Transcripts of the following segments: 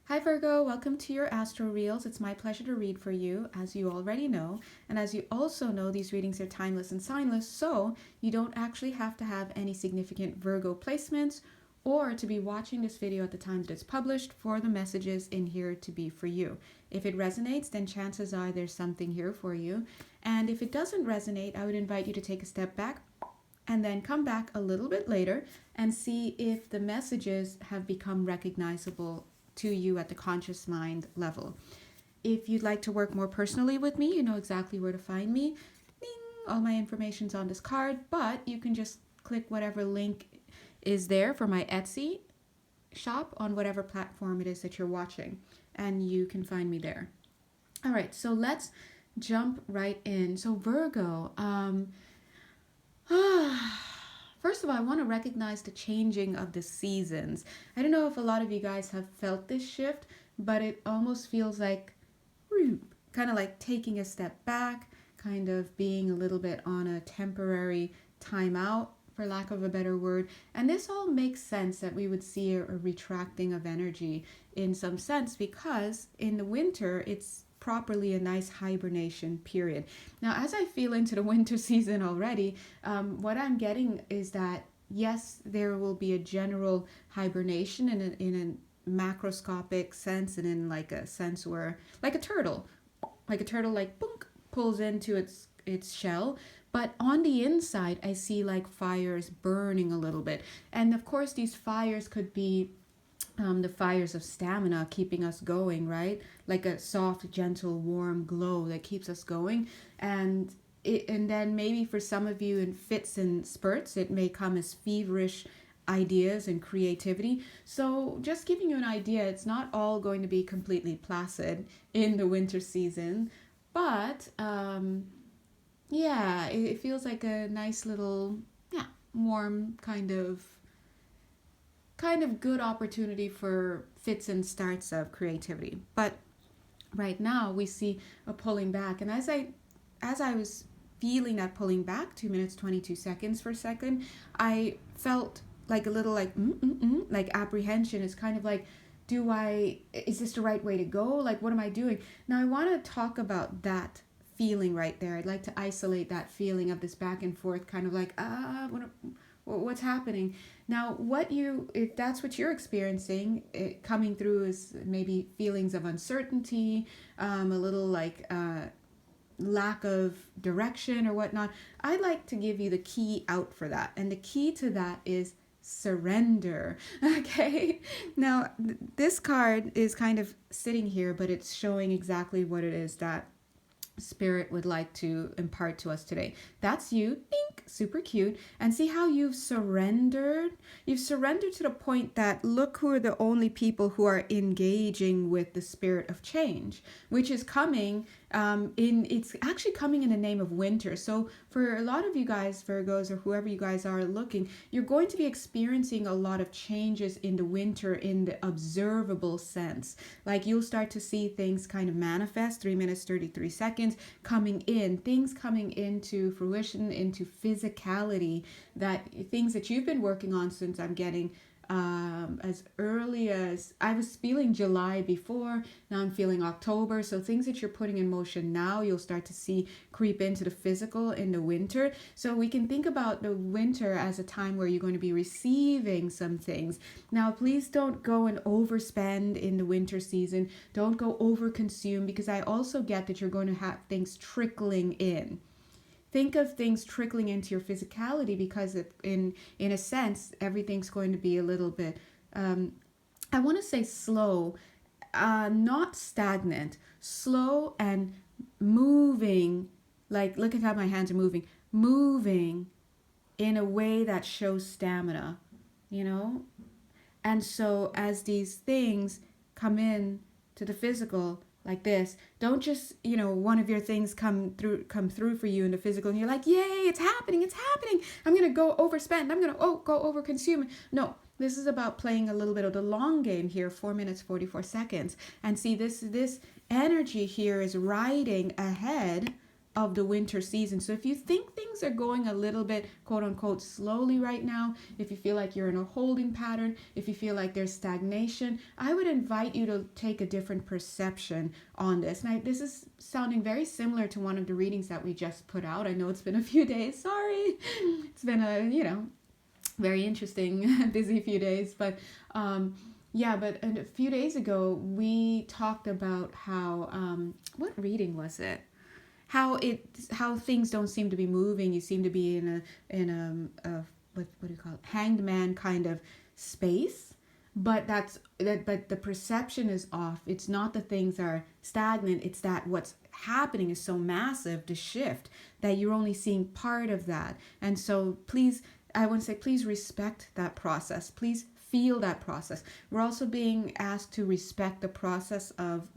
Hi Virgo, welcome to your Astro Reels. It's my pleasure to read for you, as you already know. And as you also know, these readings are timeless and signless, so you don't actually have to have any significant Virgo placements or to be watching this video at the time that it's published for the messages in here to be for you. If it resonates, then chances are there's something here for you. And if it doesn't resonate, I would invite you to take a step back and then come back a little bit later and see if the messages have become recognizable to you at the conscious mind level. If you'd like to work more personally with me, you know exactly where to find me. Ding! All my information's on this card, but you can just click whatever link is there for my Etsy shop on whatever platform it is that you're watching, and you can find me there. All right, so let's jump right in. So Virgo, first of all, I want to recognize the changing of the seasons. I don't know if a lot of you guys have felt this shift, but it almost feels like kind of like taking a step back, kind of being a little bit on a temporary timeout, for lack of a better word. And this all makes sense that we would see a retracting of energy in some sense, because in the winter, it's properly a nice hibernation period. Now, as I feel into the winter season already, what I'm getting is that, yes, there will be a general hibernation in a macroscopic sense, and in like a sense where, like a turtle boink, pulls into its shell. But on the inside, I see like fires burning a little bit. And of course, these fires could be the fires of stamina keeping us going, right? Like a soft, gentle, warm glow that keeps us going. And then maybe for some of you in fits and spurts, it may come as feverish ideas and creativity. So just giving you an idea, it's not all going to be completely placid in the winter season, but yeah, it feels like a nice little, warm kind of good opportunity for fits and starts of creativity. But right now we see a pulling back, and as I was feeling that pulling back, 2 minutes 22 seconds for a second, I felt like a little like apprehension. It's kind of like, is this the right way to go? Like, what am I doing? Now I want to talk about that feeling right there. I'd like to isolate that feeling of this back and forth, kind of like, what's happening now. If that's what you're experiencing, coming through is maybe feelings of uncertainty, a little like lack of direction or whatnot. I'd like to give you the key out for that, and the key to that is surrender. Okay, now this card is kind of sitting here, but it's showing exactly what it is that Spirit would like to impart to us today. That's you. Think, super cute. And see how you've surrendered? You've surrendered to the point that, look who are the only people who are engaging with the spirit of change, which is coming it's actually coming in the name of winter. So for a lot of you guys, Virgos, or whoever you guys are looking, you're going to be experiencing a lot of changes in the winter in the observable sense. Like, you'll start to see things kind of manifest, 3 minutes 33 seconds, things coming into fruition, into physicality, things that you've been working on since I'm getting as early as I was feeling July before. Now I'm feeling October. So things that you're putting in motion now, you'll start to see creep into the physical in the winter. So we can think about the winter as a time where you're going to be receiving some things. Now, please don't go and overspend in the winter season. Don't go over consume, because I also get that you're going to have things trickling in. Think of things trickling into your physicality, because in a sense, everything's going to be a little bit, I want to say slow, not stagnant, slow and moving. Like, look at how my hands are moving in a way that shows stamina, And so as these things come in to the physical, like this, don't just, one of your things come through for you in the physical, and you're like, yay, it's happening, I'm gonna go overspend, I'm gonna go over consume. No, this is about playing a little bit of the long game here, 4 minutes 44 seconds. And see, this energy here is riding ahead of the winter season. So if you think things are going a little bit quote unquote slowly right now, if you feel like you're in a holding pattern, if you feel like there's stagnation, I would invite you to take a different perception on this. Now, this is sounding very similar to one of the readings that we just put out. I know it's been a few days. Sorry. It's been a, very interesting, busy few days. But but a few days ago, we talked about how, what reading was it? How things don't seem to be moving. You seem to be in a what do you call it, hanged man kind of space, but but the perception is off. It's not that things are stagnant, it's that what's happening is so massive, the shift, that you're only seeing part of that. And so please, I want to say, please respect that process. Please feel that process. We're also being asked to respect the process of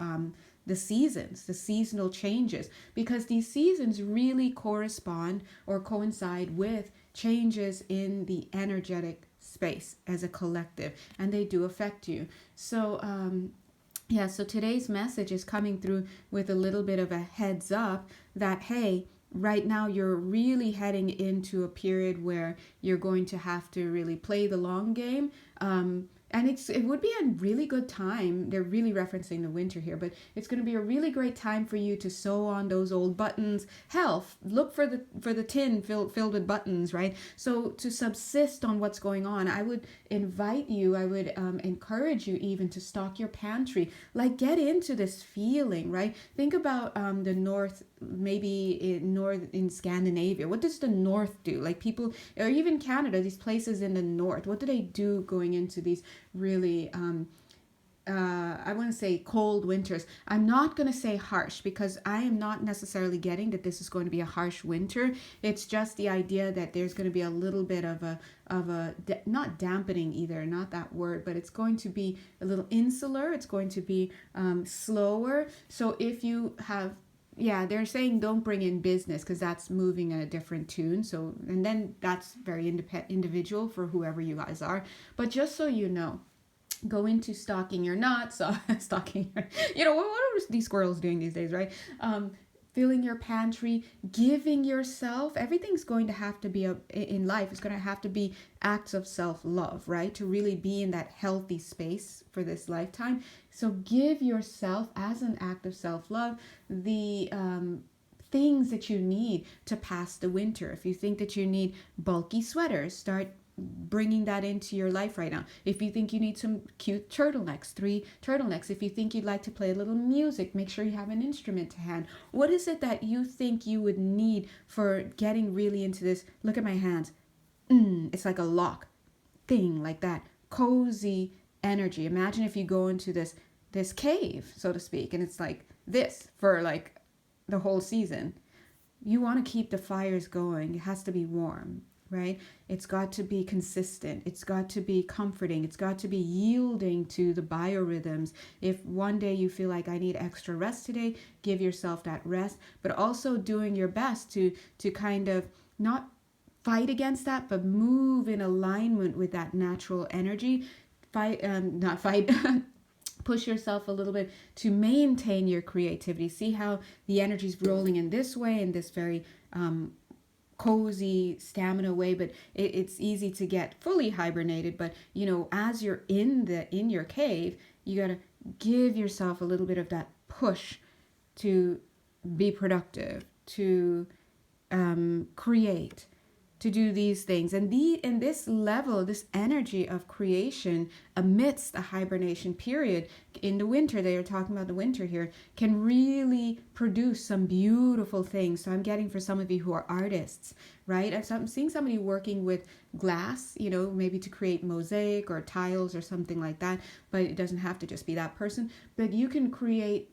the seasons, the seasonal changes, because these seasons really correspond or coincide with changes in the energetic space as a collective, and they do affect you. So so today's message is coming through with a little bit of a heads up that, hey, right now you're really heading into a period where you're going to have to really play the long game. And it would be a really good time. They're really referencing the winter here, but it's going to be a really great time for you to sew on those old buttons. Hell, look for the tin filled with buttons, right? So to subsist on what's going on, I would invite you, I would encourage you even to stock your pantry. Like, get into this feeling, right? Think about the north, maybe in Scandinavia. What does the north do? Like, people, or even Canada, these places in the north, what do they do going into these really I want to say cold winters? I'm not going to say harsh, because I am not necessarily getting that this is going to be a harsh winter. It's just the idea that there's going to be a little bit of a not dampening either, not that word, but it's going to be a little insular. It's going to be slower. So if you have, they're saying don't bring in business, because that's moving at a different tune. So, and then that's very individual for whoever you guys are. But just so you know, go into stocking your nuts, stocking your, what are these squirrels doing these days, right? Filling your pantry, giving yourself, everything's going to have to be in life, it's going to have to be acts of self-love, right? To really be in that healthy space for this lifetime. So give yourself, as an act of self-love, the things that you need to pass the winter. If you think that you need bulky sweaters, start bringing that into your life right now. If you think you need some cute turtlenecks, 3 turtlenecks. If you think you'd like to play a little music, make sure you have an instrument to hand. What is it that you think you would need for getting really into this? Look at my hands. It's like a lock thing, like that cozy energy. Imagine if you go into this cave, so to speak, and it's like this for like the whole season. You want to keep the fires going. It has to be warm, right? It's got to be consistent. It's got to be comforting. It's got to be yielding to the biorhythms. If one day you feel like I need extra rest today, give yourself that rest, but also doing your best to kind of not fight against that, but move in alignment with that natural energy. Not fight, push yourself a little bit to maintain your creativity. See how the energy is rolling in this way, in this very cozy stamina way, but it's easy to get fully hibernated. But as you're in your cave, you got to give yourself a little bit of that push to be productive, to create, to do these things. And in this level, this energy of creation amidst the hibernation period in the winter, they are talking about the winter here, can really produce some beautiful things. So I'm getting, for some of you who are artists, right? I'm seeing somebody working with glass, maybe to create mosaic or tiles or something like that, but it doesn't have to just be that person. But you can create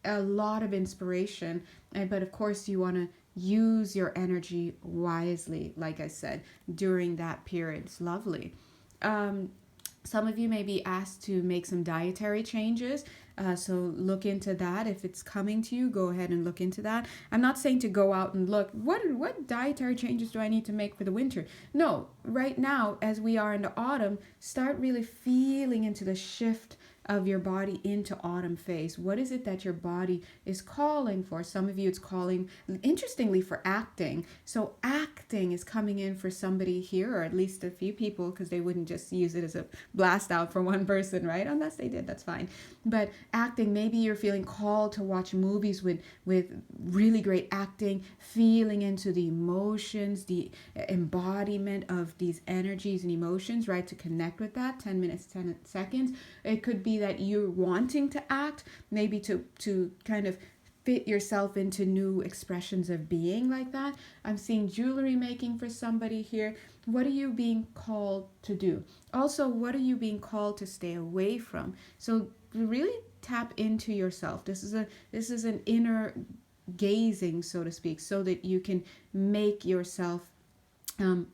a lot of inspiration. But of course you want to use your energy wisely, like I said, during that period. It's lovely. Some of you may be asked to make some dietary changes. So look into that. If it's coming to you, go ahead and look into that. I'm not saying to go out and look, what dietary changes do I need to make for the winter? No, right now, as we are into autumn, start really feeling into the shift of your body into autumn phase. What is it that your body is calling for? Some of you, it's calling, interestingly, for acting. So acting is coming in for somebody here, or at least a few people, because they wouldn't just use it as a blast out for one person, right? Unless they did, that's fine. But acting, maybe you're feeling called to watch movies with really great acting, feeling into the emotions, the embodiment of these energies and emotions, right? To connect with that, 10 minutes, 10 seconds. It could be that you're wanting to act, maybe to kind of fit yourself into new expressions of being like that. I'm seeing jewelry making for somebody here. What are you being called to do? Also, what are you being called to stay away from? So really tap into yourself. This is an inner gazing, so to speak, so that you can make yourself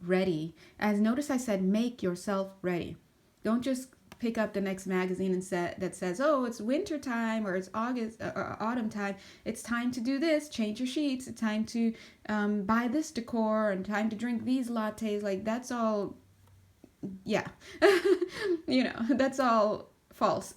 ready. As notice I said make yourself ready. Don't just pick up the next magazine and that says, oh, it's winter time or it's August or autumn time. It's time to do this. Change your sheets. It's time to buy this decor and time to drink these lattes. Like that's all, yeah, that's all false.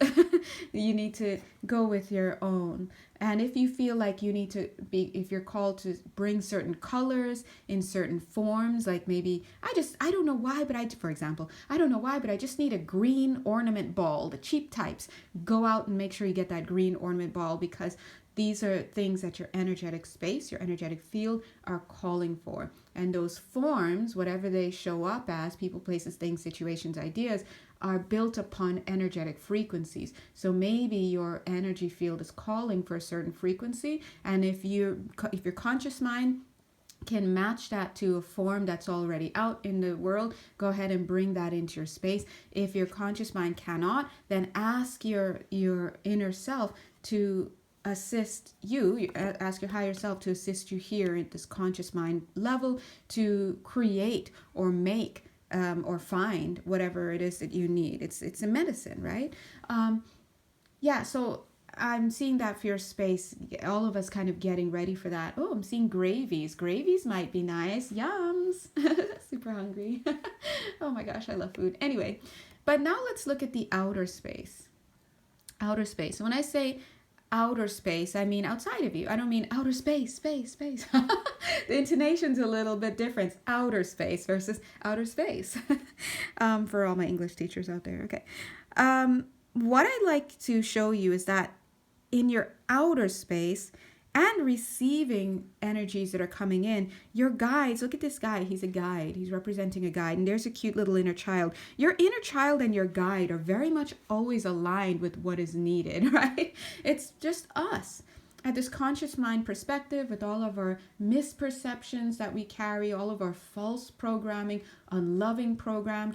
You need to go with your own. And if you feel like you need to be, if you're called to bring certain colors in certain forms, like maybe, I don't know why, but for example, I don't know why, but I just need a green ornament ball, the cheap types. Go out and make sure you get that green ornament ball, because these are things that your energetic space, your energetic field are calling for. And those forms, whatever they show up as, people, places, things, situations, ideas, are built upon energetic frequencies. So maybe your energy field is calling for a certain frequency, and if your conscious mind can match that to a form that's already out in the world, go ahead and bring that into your space. If your conscious mind cannot, then ask your inner self to assist you, ask your higher self to assist you here at this conscious mind level to create or make or find whatever it is that you need. It's a medicine, right? So I'm seeing that for your space, all of us kind of getting ready for that. Oh, I'm seeing gravies. Gravies might be nice. Yums. Super hungry. Oh my gosh, I love food. Anyway, but now let's look at the outer space. Outer space. When I say outer space, I mean outside of you. I don't mean outer space. The intonation's a little bit different. Outer space versus outer space. For all my English teachers out there. Okay. What I'd like to show you is that in your outer space and receiving energies that are coming in, your guides, look at this guy, he's a guide, he's representing a guide, and there's a cute little inner child. Your inner child and your guide are very much always aligned with what is needed, right? It's just us. At this conscious mind perspective, with all of our misperceptions that we carry, all of our false programming, unloving programming,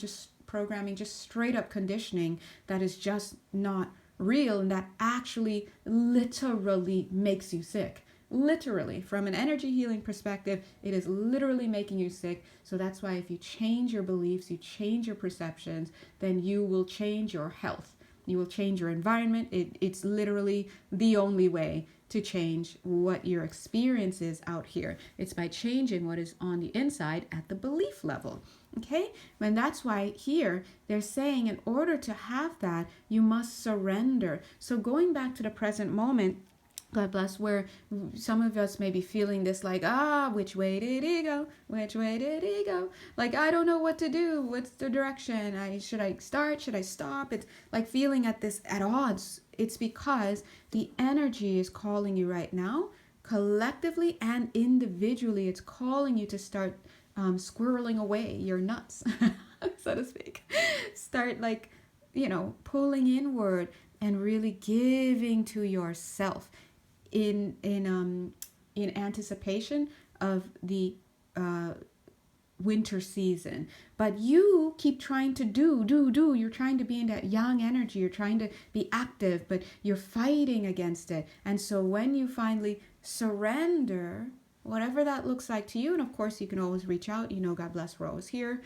just straight up conditioning that is just not real, and that actually literally makes you sick. Literally, from an energy healing perspective, it is literally making you sick. So that's why if you change your beliefs, you change your perceptions, then you will change your health. You will change your environment. It's literally the only way to change what your experience is out here. It's by changing what is on the inside at the belief level. Okay? And that's why here they're saying in order to have that, you must surrender. So going back to the present moment, God bless, where some of us may be feeling this like, which way did he go? Which way did he go? Like, I don't know what to do. What's the direction? Should I start? Should I stop? It's like feeling at odds. It's because the energy is calling you right now, collectively and individually. It's calling you to start squirreling away your nuts, so to speak. Start pulling inward and really giving to yourself in anticipation of the winter season. But you keep trying to do. You're trying to be in that yang energy. You're trying to be active, but you're fighting against it. And so when you finally surrender, whatever that looks like to you, and of course you can always reach out, God bless, we're always here.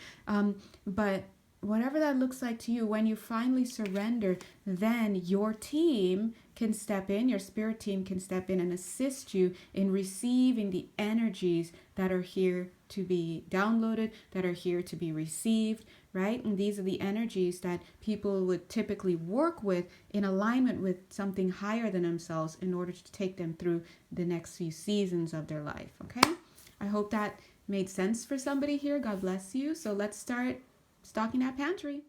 But whatever that looks like to you, when you finally surrender, then your team can step in, your spirit team can step in and assist you in receiving the energies that are here to be downloaded, that are here to be received, right? And these are the energies that people would typically work with in alignment with something higher than themselves in order to take them through the next few seasons of their life, okay? I hope that made sense for somebody here. God bless you. So let's start stocking that pantry.